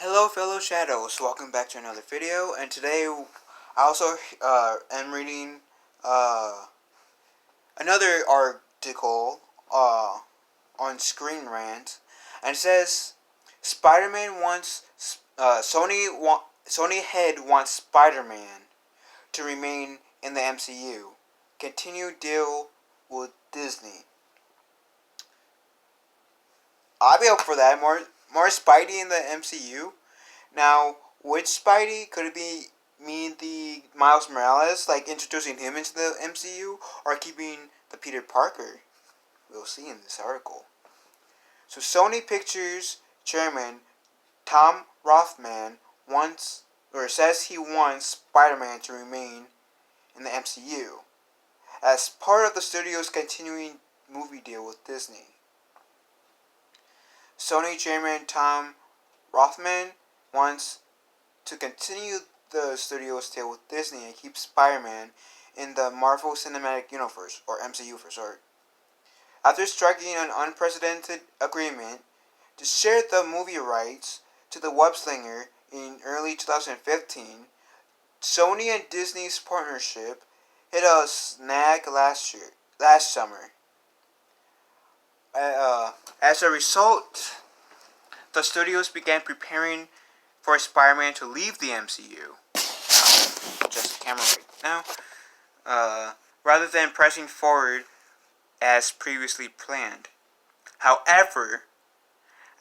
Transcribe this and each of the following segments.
Hello fellow shadows, welcome back to another video, and today I also am reading another article on Screen Rant, and it says Spiderman wants Sony head wants Spider-Man to remain in the MCU. Continue deal with Disney. I'll be up for that. More Spidey in the MCU. Now, which Spidey? Could it be the Miles Morales, like introducing him into the MCU, or keeping the Peter Parker? We'll see in this article. So Sony Pictures chairman Tom Rothman says he wants Spider-Man to remain in the MCU as part of the studio's continuing movie deal with Disney. Sony chairman Tom Rothman wants to continue the studio's deal with Disney and keep Spider-Man in the Marvel Cinematic Universe, or MCU for short. After striking an unprecedented agreement to share the movie rights to the web-slinger in early 2015, Sony and Disney's partnership hit a snag last summer. As a result, the studios began preparing for Spider-Man to leave the MCU. Just the camera right now. Rather than pressing forward as previously planned. However,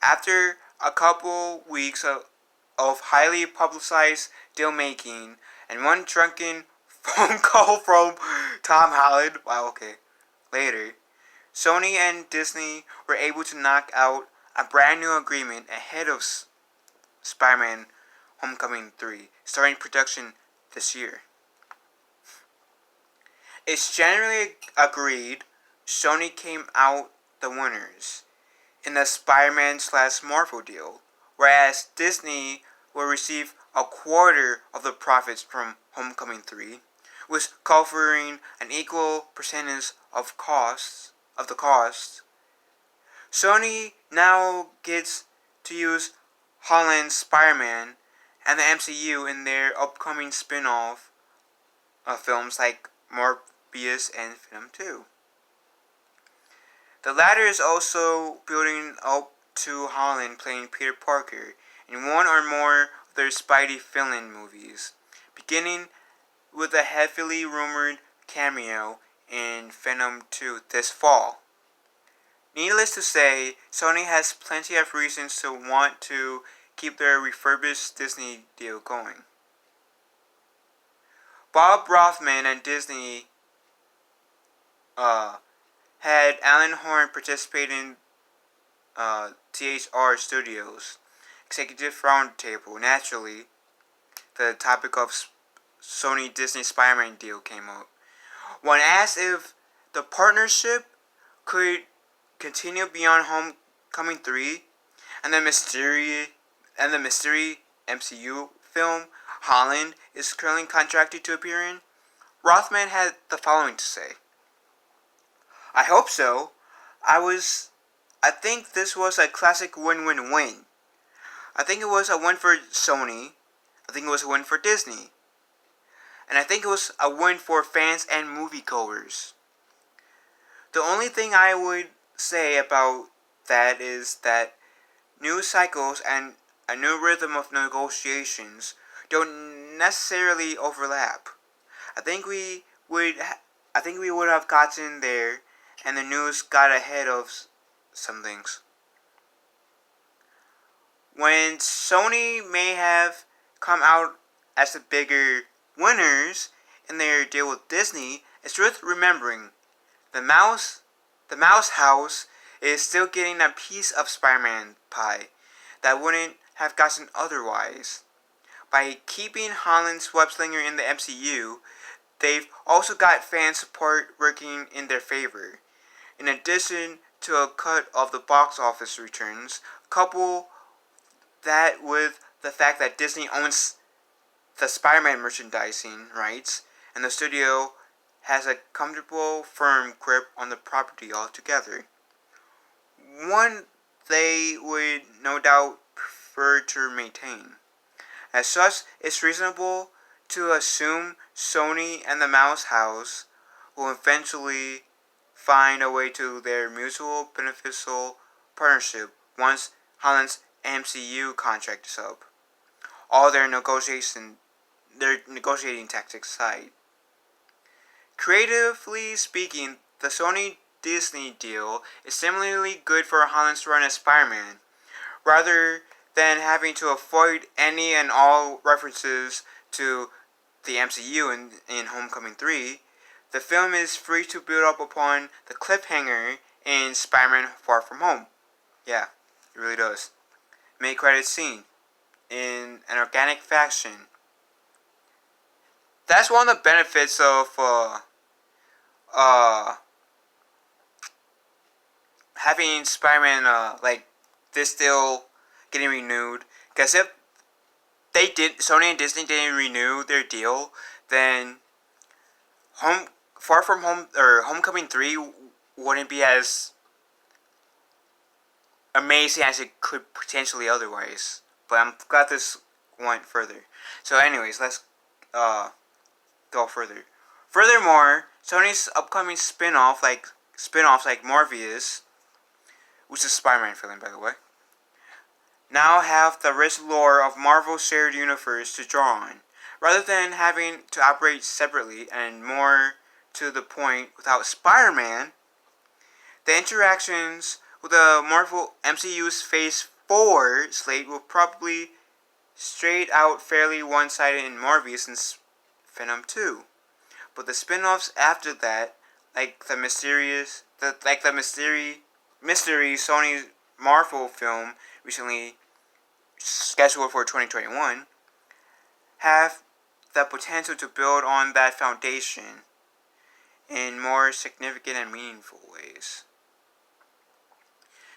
after a couple weeks of highly publicized deal making and one drunken phone call from Tom Holland, later, Sony and Disney were able to knock out a brand new agreement ahead of Spider-Man Homecoming 3, starting production this year. It's generally agreed Sony came out the winners in the Spider-Man/Marvel deal, whereas Disney will receive a quarter of the profits from Homecoming 3, with covering an equal percentage of the costs. Sony now gets to use Holland's Spider-Man and the MCU in their upcoming spin-off films like Morbius and Venom 2. The latter is also building up to Holland playing Peter Parker in one or more of their Spidey villain movies, beginning with a heavily rumored cameo in Venom 2 this fall. Needless to say, Sony has plenty of reasons to want to keep their refurbished Disney deal going. Bob Rothman and Disney had Alan Horn participate in THR Studios Executive Roundtable. Naturally, the topic of Sony Disney Spider-Man deal came up. When asked if the partnership could continue beyond Homecoming 3 and the mystery MCU film Holland is currently contracted to appear in, Rothman had the following to say. I hope so. I think this was a classic win-win-win. I think it was a win for Sony. I think it was a win for Disney. And I think it was a win for fans and moviegoers. The only thing I would say about that is that new cycles and a new rhythm of negotiations don't necessarily overlap. I think we would have gotten there, and the news got ahead of some things. When Sony may have come out as the bigger winners in their deal with Disney, it's worth remembering the Mouse House is still getting a piece of Spider-Man pie that wouldn't have gotten otherwise. By keeping Holland's web-slinger in the MCU, they've also got fan support working in their favor. In addition to a cut of the box office returns, couple that with the fact that Disney owns the Spider-Man merchandising rights, and the studio has a comfortable, firm grip on the property altogether. One they would no doubt prefer to maintain. As such, it's reasonable to assume Sony and the Mouse House will eventually find a way to their mutual beneficial partnership once Holland's MCU contract is up. All their negotiating tactics aside. Creatively speaking, the Sony Disney deal is similarly good for Holland's run as Spider-Man. Rather than having to avoid any and all references to the MCU in Homecoming 3, the film is free to build up upon the cliffhanger in Spider-Man Far From Home. Yeah, it really does. Mid-credit scene in an organic fashion. That's one of the benefits of having Spider-Man like this deal getting renewed. Because if Sony and Disney didn't renew their deal, then Far From Home or Homecoming 3 wouldn't be as amazing as it could potentially otherwise. But I'm glad this went further. So anyways, let's go further. Furthermore, Sony's upcoming spin-offs like Morbius, which is a Spider-Man film by the way, now have the rich lore of Marvel's shared universe to draw on. Rather than having to operate separately and more to the point without Spider-Man, the interactions with the Marvel MCU's Phase 4 slate will probably straight out fairly one-sided in Morbius and Venom 2. But the spin-offs after that, like the mystery Sony Marvel film recently scheduled for 2021, have the potential to build on that foundation in more significant and meaningful ways.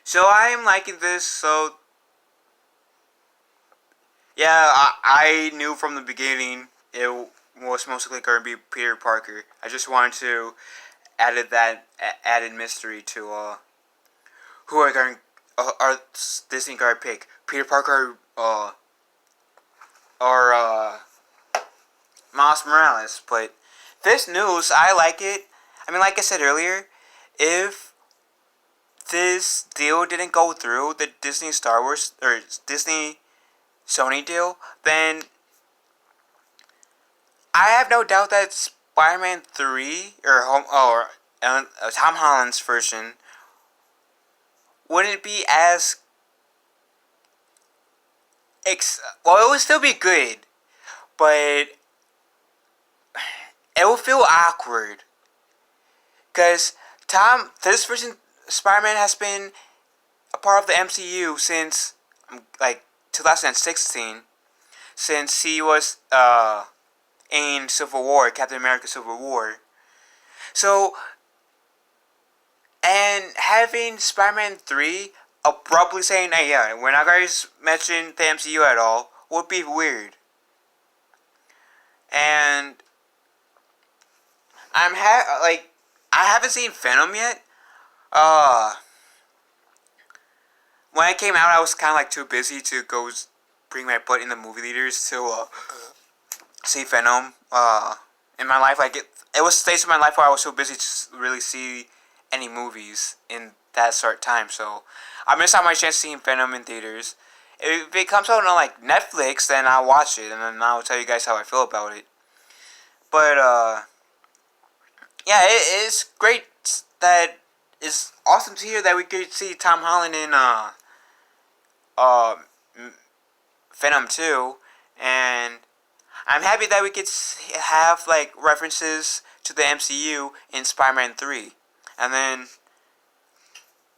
So I am liking this. So yeah, I knew from the beginning it was mostly going to be Peter Parker. I just wanted to added mystery to who are Disney going to pick, Peter Parker or Miles Morales. But this news, I like it. I mean, like I said earlier, if this deal didn't go through, the Disney Star Wars or Disney Sony deal, then I have no doubt that Spider-Man 3 or Tom Holland's version wouldn't be as well, it would still be good, but it will feel awkward. Because this version, Spider-Man has been a part of the MCU since, like, 2016. Since he was, in Civil War, Captain America Civil War. So, and having Spider-Man 3 abruptly saying, hey, yeah, we're not going to mention the MCU at all, would be weird. And I haven't seen Venom yet. When it came out, I was kind of like too busy to go bring my butt in the movie theaters to see Venom. In my life, like it was stages of my life where I was so busy to really see any movies in that short time. So I missed out my chance of seeing Venom in theaters. If it comes out on like Netflix, then I'll watch it and then I'll tell you guys how I feel about it. But yeah, it is great. That is awesome to hear that we could see Tom Holland in Venom 2, and I'm happy that we could have like references to the MCU in Spider-Man 3, and then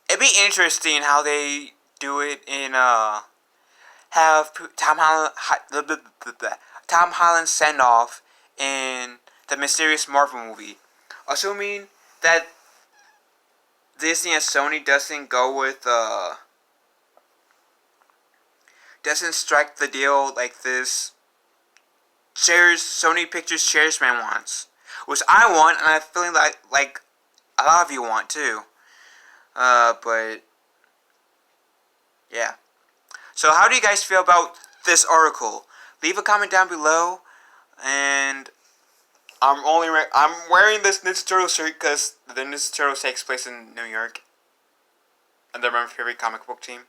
it'd be interesting how they do it in have Tom Holland send off in the mysterious Marvel movie, assuming that Disney and Sony doesn't go with doesn't strike the deal like this Sony Pictures Chariman wants, which I want, and I'm feeling like a lot of you want too. But yeah. So how do you guys feel about this article? Leave a comment down below. And I'm wearing this Ninja Turtle shirt because the Ninja Turtles takes place in New York. And they're my favorite comic book team.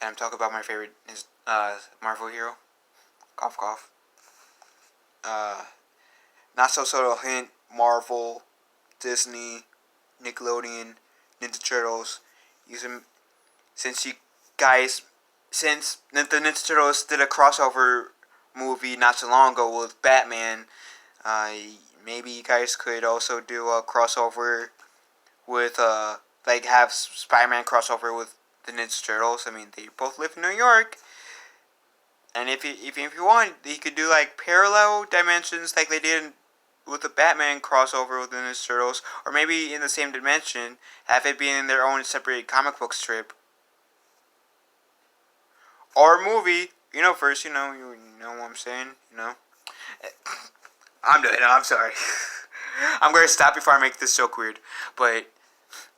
And I'm talking about my favorite Marvel hero. Cough cough. Not so subtle hint. Marvel, Disney, Nickelodeon, Ninja Turtles. Since the Ninja Turtles did a crossover movie not so long ago with Batman, maybe you guys could also do a crossover with like have Spiderman crossover with the Ninja Turtles. I mean, they both live in New York, and if you want, you could do like parallel dimensions like they did with the Batman crossover with the Ninja Turtles, or maybe in the same dimension, have it be in their own separate comic book strip or movie. You know, first, you know what I'm saying. You know, I'm doing it. I'm sorry. I'm going to stop before I make this joke weird. But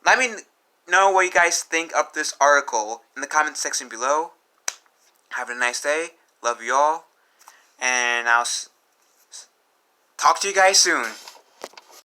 let me know what you guys think of this article in the comment section below. Have a nice day. Love you all. And I'll talk to you guys soon.